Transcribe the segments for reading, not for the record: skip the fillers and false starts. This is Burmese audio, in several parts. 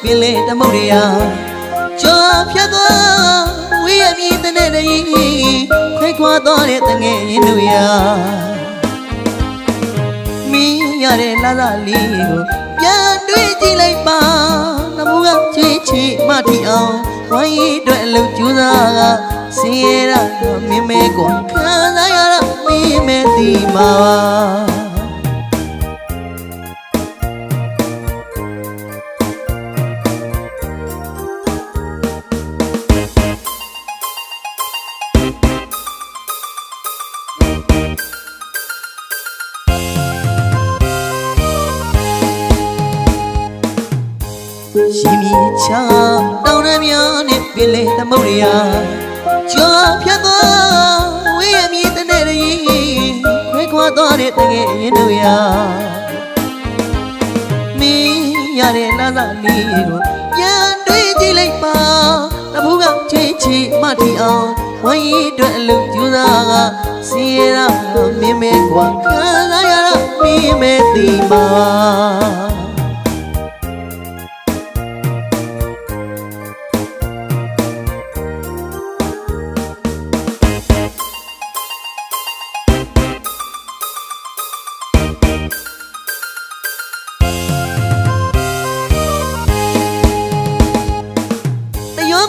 ပင်လေတမုတ်ရကျော်ဖြတ်သွားဝေးရမြည်တဲ့တည်းခွဲခွာသွားတဲ့တငယ်ရင်တို့ရမင်းရတဲ့လာလာလေးကိုပြန်တွေ့ကြည့်လိုက်ပါနမူကချေချေမထီအောင်ဝိုင်းအတွက်အလုပ်ကြိုးစားကစင်ရတာမင်းမဲကိုခံစားရတာမင်းမဲဒီမှာရှိမြချတောင်းရမြနဲ့ပင်လေသမုတ်ရကျော်ဖြတ်သွားဝေးရမြည်တဲ့တည်းခွဲခွာသွားတဲ့တငယ်ရင်တို့ရမင်းရတဲ့လာလာလေးကိုပြန်တွေ့ကြည့်လိုက်ပါတပူးကချေချေမထီအောင်ဝိုင်းအတွက်အလုပ်ကြိုးစားကစင်ရတာမင်းမဲကွာခံစားရတာမင်းမဲဒီမှာ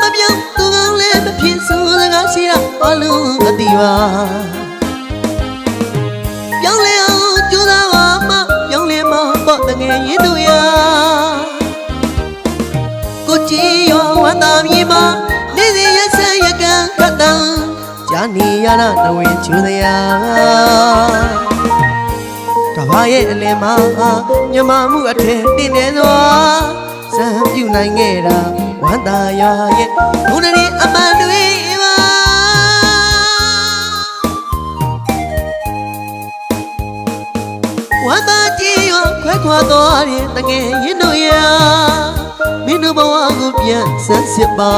မပြောင်းသူကောင်းလည်းမဖြစ်ဆိုစကားရှိတာအလုံးမသိပါပြောင်းလဲအောင်ကြိုးစားပါမှပြောင်းလဲမပေါ့တငယ်ရင်တို့ရကိုကြည်ရောဝမ်းသာမြေမှာနေစီရဆက်ရကံခတ်တန်ဂျာနီရနာတဝင်းချူစရာကဘာရဲ့အလယ်မှာမြမမှုအထက်တင်နေစွာစံပြုနိုင်ခဲ့တာဝမ်းသာရရဲ့ဘုရားရဲ့အမှန်တွေပါဝမ်းသာကြည်ရောခွဲခွာသွားတဲ့တငယ်ရင်တို့ရမင်းတို့ဘဝကိုပြန်ဆက်စစ်ပါ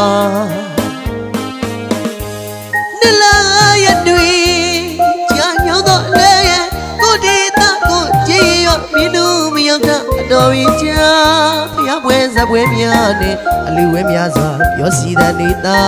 နလာရတွေကြာညောင်းတော့လဲကိုဒေတာကိုကြည်ရောမင်းတို့မရောက်တာအတော်ကြီးကြာဖျားပွဲဇပွဲများနဲ့အလူဝဲများစွာပြောစီတဲ့နေတာ